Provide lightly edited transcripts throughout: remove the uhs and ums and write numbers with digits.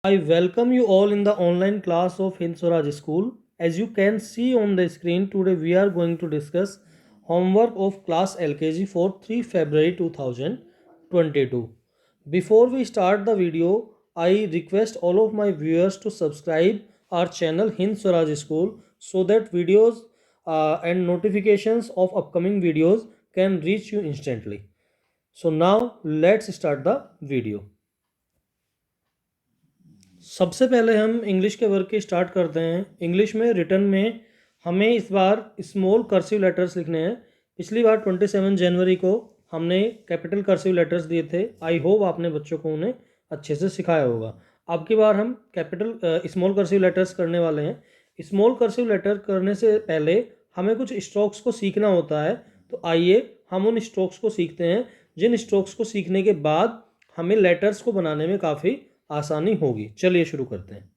I welcome you all in the online class of Hind Swaraj School. As you can see on the screen, today we are going to discuss homework of class LKG for 3 February 2022. Before we start the video, I request all of my viewers to subscribe our channel Hind Swaraj School so that videos and notifications of upcoming videos can reach you instantly. So now let's start the video. सबसे पहले हम English के work की start करते हैं। English में return में हमें इस बार स्मॉल कर्सिव लेटर्स लिखने हैं। पिछली बार 27 जनवरी को हमने कैपिटल कर्सिव लेटर्स दिए थे। आई होप आपने बच्चों को उन्हें अच्छे से सिखाया होगा। अब की बार हम कैपिटल स्मॉल कर्सिव लेटर्स करने वाले हैं। स्मॉल कर्सिव लेटर करने से पहले हमें कुछ स्ट्रोक्स को सीखना होता है। तो आइए हम उन स्ट्रोक्स को सीखते हैं, जिन स्ट्रोक्स को सीखने के बाद हमें लेटर्स को बनाने में काफ़ी आसानी होगी। चलिए शुरू करते हैं।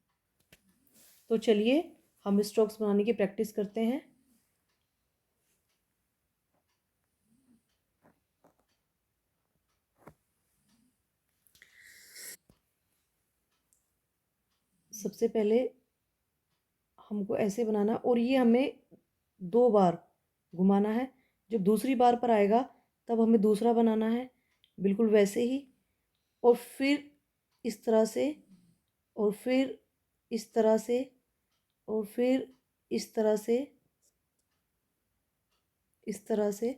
तो चलिए हम स्ट्रोक्स बनाने की प्रैक्टिस करते हैं। सबसे पहले हमको ऐसे बनाना और ये हमें 2 बार घुमाना है। जब दूसरी बार पर आएगा तब हमें दूसरा बनाना है, बिल्कुल वैसे ही। और फिर इस तरह से, और फिर इस तरह से, और फिर इस तरह से, इस तरह से।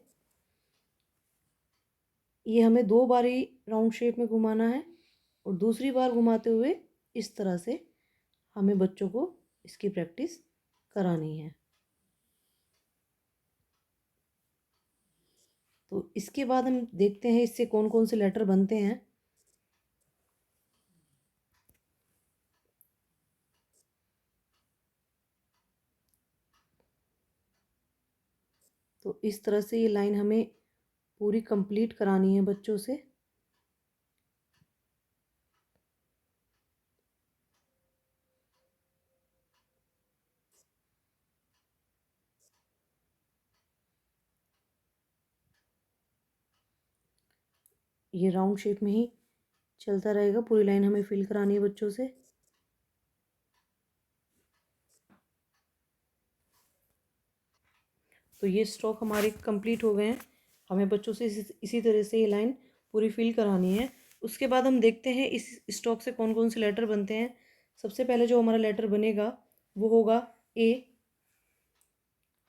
ये हमें 2 बार ही राउंड शेप में घुमाना है और दूसरी बार घुमाते हुए इस तरह से हमें बच्चों को इसकी प्रैक्टिस करानी है। तो इसके बाद हम देखते हैं इससे कौन कौन से लेटर बनते हैं। तो इस तरह से ये लाइन हमें पूरी कंप्लीट करानी है बच्चों से। ये राउंड शेप में ही चलता रहेगा, पूरी लाइन हमें फिल करानी है बच्चों से। तो ये स्ट्रोक हमारे कंप्लीट हो गए हैं। हमें बच्चों से इसी तरह से ये लाइन पूरी फिल करानी है। उसके बाद हम देखते हैं इस स्ट्रोक से कौन कौन से लेटर बनते हैं। सबसे पहले जो हमारा लेटर बनेगा वो होगा ए।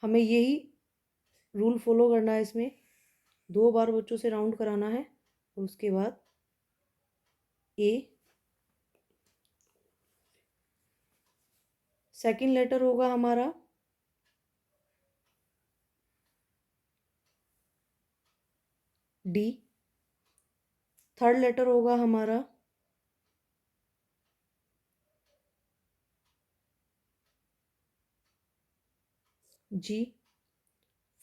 हमें यही रूल फॉलो करना है। इसमें 2 बार बच्चों से राउंड कराना है और उसके बाद ए। सेकंड लेटर होगा हमारा डी। थर्ड लेटर होगा हमारा जी।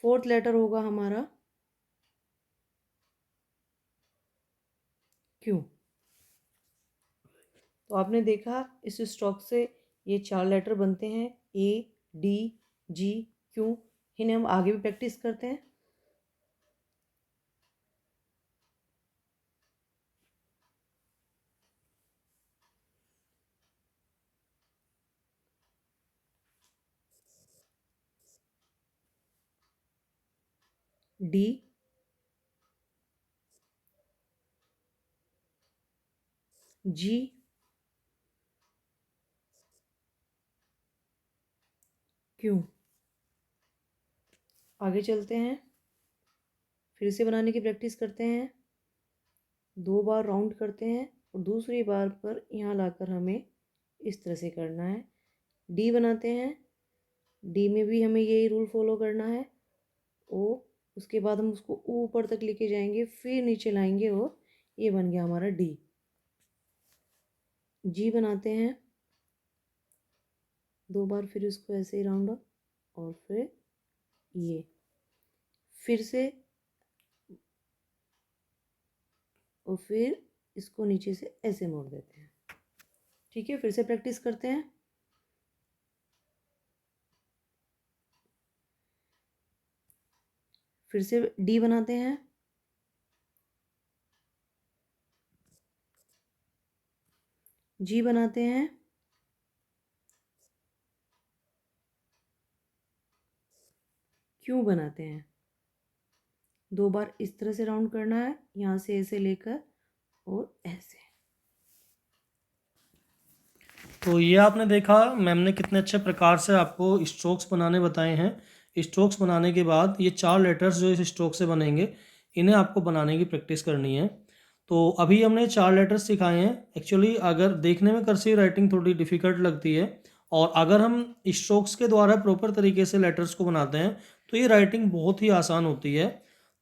फोर्थ लेटर होगा हमारा क्यू। तो आपने देखा इस स्ट्रोक से ये 4 लेटर बनते हैं, ए, डी, जी, क्यू। इन्हें हम आगे भी प्रैक्टिस करते हैं। डी, जी, क्यू। आगे चलते हैं, फिर से बनाने की प्रैक्टिस करते हैं। 2 बार राउंड करते हैं और दूसरी बार पर यहाँ लाकर हमें इस तरह से करना है। डी बनाते हैं। डी में भी हमें यही रूल फॉलो करना है। ओ, उसके बाद हम उसको ऊपर तक लेके जाएंगे, फिर नीचे लाएंगे और ये बन गया हमारा डी। जी बनाते हैं। 2 बार फिर इसको ऐसे ही राउंड अप और फिर ये फिर से, और फिर इसको नीचे से ऐसे मोड़ देते हैं। ठीक है, फिर से प्रैक्टिस करते हैं। फिर से डी बनाते हैं। जी बनाते हैं, क्यों बनाते हैं। 2 बार इस तरह से राउंड करना है, यहाँ से ऐसे लेकर और ऐसे। तो ये आपने देखा मैम ने कितने अच्छे प्रकार से आपको स्ट्रोक्स बनाने बताए हैं। स्ट्रोक्स बनाने के बाद ये 4 लेटर्स जो इस स्ट्रोक से बनेंगे, इन्हें आपको बनाने की प्रैक्टिस करनी है। तो अभी हमने 4 लेटर्स सिखाए हैं। एक्चुअली अगर देखने में कर्सिव राइटिंग थोड़ी डिफ़िकल्ट लगती है, और अगर हम स्ट्रोक्स के द्वारा प्रॉपर तरीके से लेटर्स को बनाते हैं तो ये राइटिंग बहुत ही आसान होती है।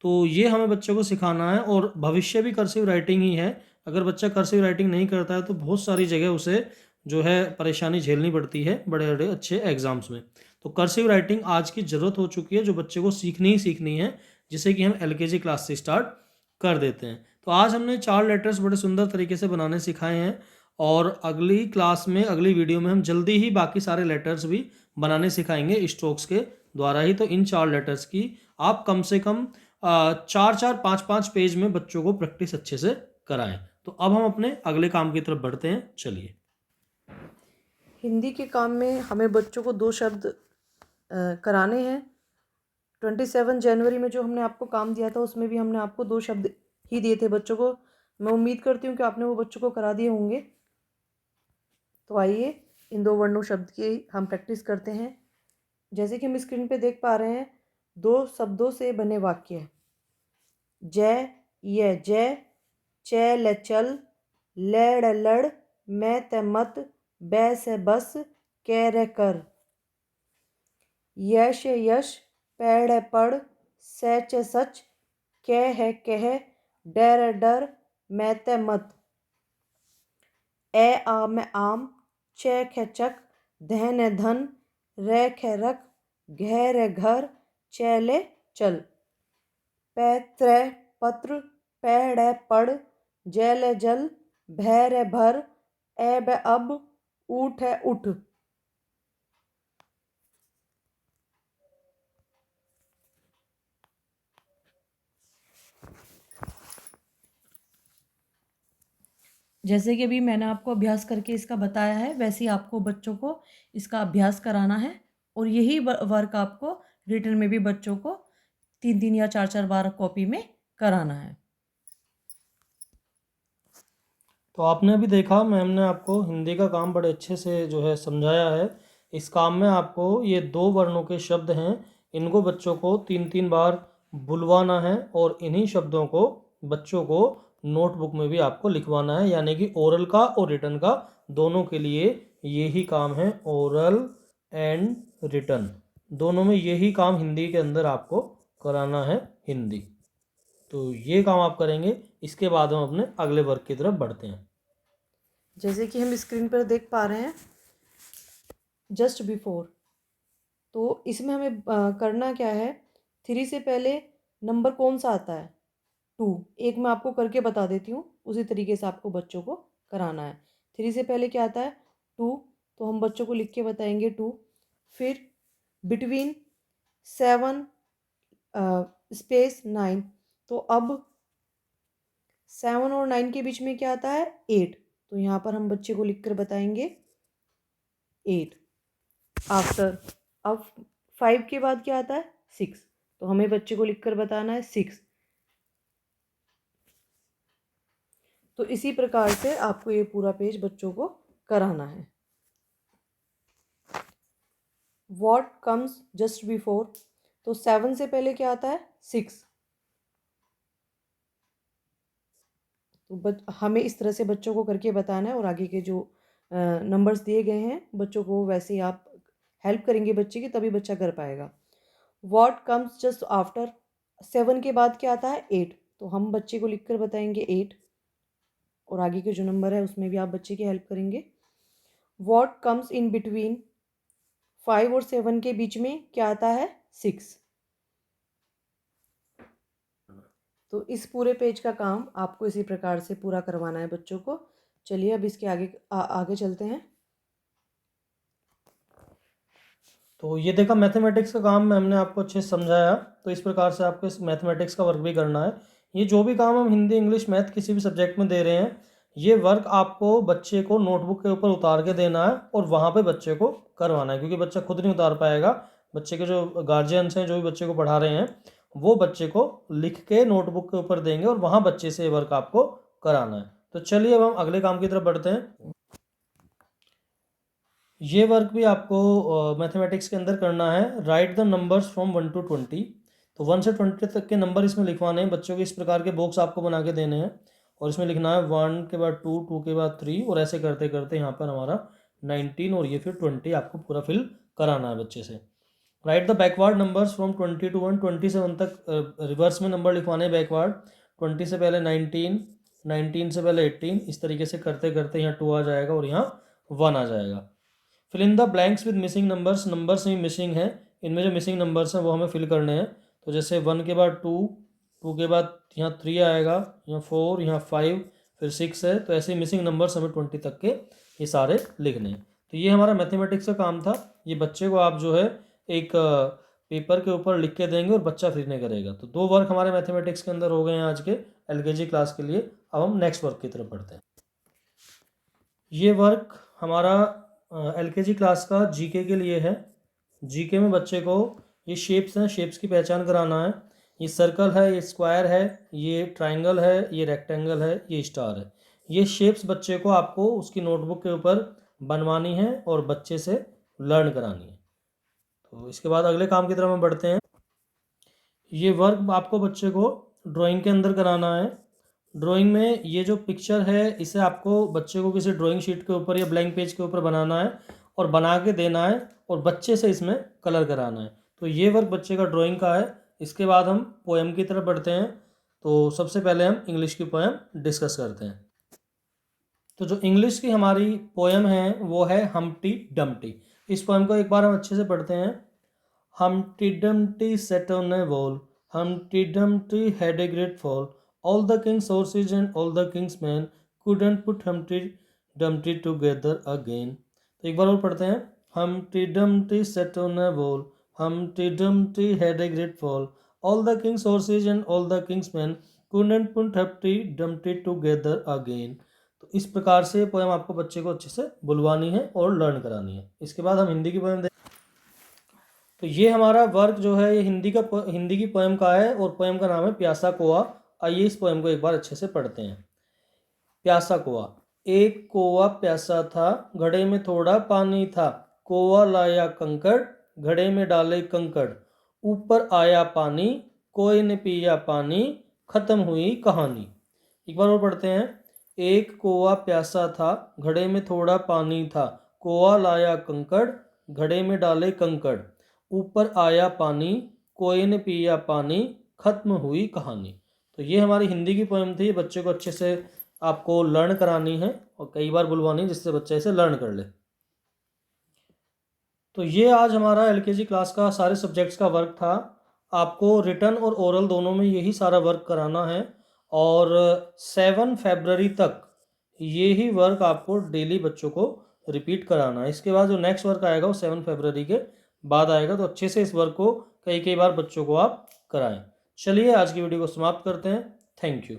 तो ये हमें बच्चों को सिखाना है, और भविष्य भी कर्सिव राइटिंग ही है। अगर बच्चा कर्सिव राइटिंग नहीं करता है तो बहुत सारी जगह उसे जो है परेशानी झेलनी पड़ती है बड़े बड़े अच्छे एग्जाम्स में। तो कर्सिव राइटिंग आज की ज़रूरत हो चुकी है, जो बच्चे को सीखनी ही सीखनी है, जिसे कि हम एलकेजी क्लास से स्टार्ट कर देते हैं। तो आज हमने 4 लेटर्स बड़े सुंदर तरीके से बनाने सिखाए हैं, और अगली क्लास में, अगली वीडियो में हम जल्दी ही बाकी सारे लेटर्स भी बनाने सिखाएंगे स्ट्रोक्स के द्वारा ही। तो इन 4 लेटर्स की आप कम से कम 4-4, 5-5 पेज में बच्चों को प्रैक्टिस अच्छे से कराएं। तो अब हम अपने अगले काम की तरफ बढ़ते हैं, चलिए। हिंदी के काम में हमें बच्चों को 2 शब्द कराने हैं। 27 जनवरी में जो हमने आपको काम दिया था उसमें भी हमने आपको 2 शब्द ही दिए थे बच्चों को। मैं उम्मीद करती हूँ कि आपने वो बच्चों को करा दिए होंगे। तो आइए इन 2 वर्णों शब्द की हम प्रैक्टिस करते हैं। जैसे कि हम स्क्रीन पे देख पा रहे हैं, 2 शब्दों से बने वाक्य। जय ये जय, चैल चल, लड़ लड़, मैं ते मत, बैस बस, कैर कर। यश यश, पैड़ पढ़, सच सच, कह है कह, डर डर, मैं ते मत। ए आम आम, चैख चक, धन धन, रख रख, घर घर, चैले चल। पैत्र पत्र, पैड़ पढ़, जल जल, भैर भर, ऐब अब, ऊठ उठ। जैसे कि अभी मैंने आपको अभ्यास करके इसका बताया है, वैसे ही आपको बच्चों को इसका अभ्यास कराना है, और यही वर्क आपको रिटन में भी बच्चों को 3-3 या 4-4 बार कॉपी में कराना है। तो आपने अभी देखा मैम ने आपको हिंदी का काम बड़े अच्छे से जो है समझाया है। इस काम में आपको ये 2 वर्णों के शब्द हैं, इनको बच्चों को 3-3 बार बुलवाना है, और इन्हीं शब्दों को बच्चों को नोटबुक में भी आपको लिखवाना है। यानी कि ओरल का और रिटन का दोनों के लिए यही काम है। ओरल एंड रिटन दोनों में यही काम हिंदी के अंदर आपको कराना है, हिंदी। तो ये काम आप करेंगे, इसके बाद हम अपने अगले वर्ग की तरफ बढ़ते हैं। जैसे कि हम स्क्रीन पर देख पा रहे हैं, जस्ट बिफोर। तो इसमें हमें करना क्या है, 3 से पहले नंबर कौन सा आता है? 2। एक मैं आपको करके बता देती हूँ, उसी तरीके से आपको बच्चों को कराना है। 3 से पहले क्या आता है? 2। तो हम बच्चों को लिख के बताएंगे 2। फिर बिटवीन 7 स्पेस 9। तो अब 7 और 9 के बीच में क्या आता है? 8। तो यहाँ पर हम बच्चे को लिख कर बताएंगे 8। आफ्टर, अब 5 के बाद क्या आता है? 6। तो हमें बच्चे को लिखकर बताना है 6। तो इसी प्रकार से आपको ये पूरा पेज बच्चों को कराना है। What comes just before? तो 7 से पहले क्या आता है? 6। तो हमें इस तरह से बच्चों को करके बताना है, और आगे के जो नंबर्स दिए गए हैं बच्चों को वैसे ही आप हेल्प करेंगे बच्चे की, तभी बच्चा कर पाएगा। What comes just after? 7 के बाद क्या आता है? 8। तो हम बच्चे को लिखकर बताएंगे 8, और आगे के जो नंबर है उसमें भी आप बच्चे की हेल्प करेंगे। What comes in between? 5 और 7 के बीच में क्या आता है? 6। तो इस पूरे पेज का काम आपको इसी प्रकार से पूरा करवाना है बच्चों को। चलिए अब इसके आगे आगे चलते हैं। तो ये देखा मैथमेटिक्स का काम मैम ने आपको अच्छे से समझाया। तो इस प्रकार से आपको इस मैथमेटिक्स का वर्क भी करना है। ये जो भी काम हम हिंदी, इंग्लिश, मैथ किसी भी सब्जेक्ट में दे रहे हैं, ये वर्क आपको बच्चे को नोटबुक के ऊपर उतार के देना है और वहाँ पे बच्चे को करवाना है, क्योंकि बच्चा खुद नहीं उतार पाएगा। बच्चे के जो गार्जियंस हैं, जो भी बच्चे को पढ़ा रहे हैं, वो बच्चे को लिख के नोटबुक के ऊपर देंगे और वहाँ बच्चे से ये वर्क आपको कराना है। तो चलिए अब हम अगले काम की तरफ बढ़ते हैं। ये वर्क भी आपको मैथमेटिक्स के अंदर करना है। Right the numbers from 1 to 20। तो 1 से 20 तक के नंबर इसमें लिखवाने हैं। बच्चों के इस प्रकार के बॉक्स आपको बना के देने हैं और इसमें लिखना है 1 के बाद 2, 2 के बाद 3, और ऐसे करते करते यहाँ पर हमारा 19 और ये फिर 20 आपको पूरा फिल कराना है बच्चे से। Right the backward numbers from 20 to 1। 20 से 1 तक रिवर्स में नंबर लिखवाने हैं बैकवर्ड। 20 से पहले 19, 19 से पहले 18, इस तरीके से करते करते यहाँ 2 आ जाएगा और यहाँ 1 आ जाएगा। Fill in the blanks with missing numbers. Numbers में मिसिंग है, इनमें जो मिसिंग नंबर्स हैं वो हमें फिल करने हैं। तो जैसे 1 के बाद 2, 2 के बाद यहाँ 3 आएगा, यहाँ 4, यहाँ 5, फिर 6 है। तो ऐसे मिसिंग नंबर्स हमें 20 तक के ये सारे लिखने हैं। तो ये हमारा मैथमेटिक्स का काम था। ये बच्चे को आप जो है एक पेपर के ऊपर लिख के देंगे और बच्चा फिर नहीं करेगा। तो 2 वर्क हमारे मैथमेटिक्स के अंदर हो गए हैं आज के LKG क्लास के लिए। अब हम नेक्स्ट वर्क की तरफ बढ़ते हैं। ये वर्क हमारा LKG क्लास का GK के लिए है। GK में बच्चे को ये शेप्स हैं, शेप्स की पहचान कराना है। ये सर्कल है, ये स्क्वायर है, ये ट्रायंगल है, ये रेक्टेंगल है, ये स्टार है। ये शेप्स बच्चे को आपको उसकी नोटबुक के ऊपर बनवानी है और बच्चे से लर्न करानी है। तो इसके बाद अगले काम की तरफ हम बढ़ते हैं। ये वर्क आपको बच्चे को ड्राइंग के अंदर कराना है। ड्राइंग में ये जो पिक्चर है इसे आपको बच्चे को किसी ड्राइंग शीट के ऊपर या ब्लैंक पेज के ऊपर बनाना है और बना के देना है और बच्चे से इसमें कलर कराना है। तो ये वर्क बच्चे का ड्राइंग का है। इसके बाद हम पोएम की तरफ बढ़ते हैं। तो सबसे पहले हम इंग्लिश की पोएम डिस्कस करते हैं। तो जो इंग्लिश की हमारी पोएम है वो है हम्प्टी डम्प्टी। इस पोएम को एक बार हम अच्छे से पढ़ते हैं। Humpty Dumpty sat on a wall. Humpty Dumpty had a great fall. All the king's horses and all the king's men couldn't put Humpty Dumpty together again. तो एक बार और पढ़ते हैं। Humpty Dumpty sat on a wall. Humpty Dumpty had a great fall. All the king's horses and all the king's men couldn't put Humpty Dumpty together again. तो इस प्रकार से poem आपको बच्चे को अच्छे से बुलवानी है और लर्न करानी है। इसके बाद हम हिंदी की पोएम तो ये हमारा वर्क जो है ये हिंदी की पोएम का है और पोएम का नाम है प्यासा कोआ। आइए इस पोएम को एक बार अच्छे से पढ़ते हैं। प्यासा कोआ। एक कोआ प्यासा था, घड़े में थोड़ा पानी था। कोआ लाया कंकड़, घड़े में डाले कंकड़। ऊपर आया पानी, कोई ने पिया पानी। खत्म हुई कहानी। एक बार और पढ़ते हैं। एक कोआ प्यासा था, घड़े में थोड़ा पानी था। कोआ लाया कंकड़, घड़े में डाले कंकड़। ऊपर आया पानी, कोई ने पिया पानी। खत्म हुई कहानी। तो ये हमारी हिंदी की पोएम थी। बच्चे को अच्छे से आपको लर्न करानी है और कई बार बुलवानी है जिससे बच्चा इसे लर्न कर ले। तो ये आज हमारा LKG क्लास का सारे सब्जेक्ट्स का वर्क था। आपको रिटन और ओरल दोनों में यही सारा वर्क कराना है और 7 फरवरी तक ये ही वर्क आपको डेली बच्चों को रिपीट कराना है। इसके बाद जो नेक्स्ट वर्क आएगा वो 7 फरवरी के बाद आएगा। तो अच्छे से इस वर्क को कई बार बच्चों को आप कराएं। चलिए आज की वीडियो को समाप्त करते हैं। Thank you.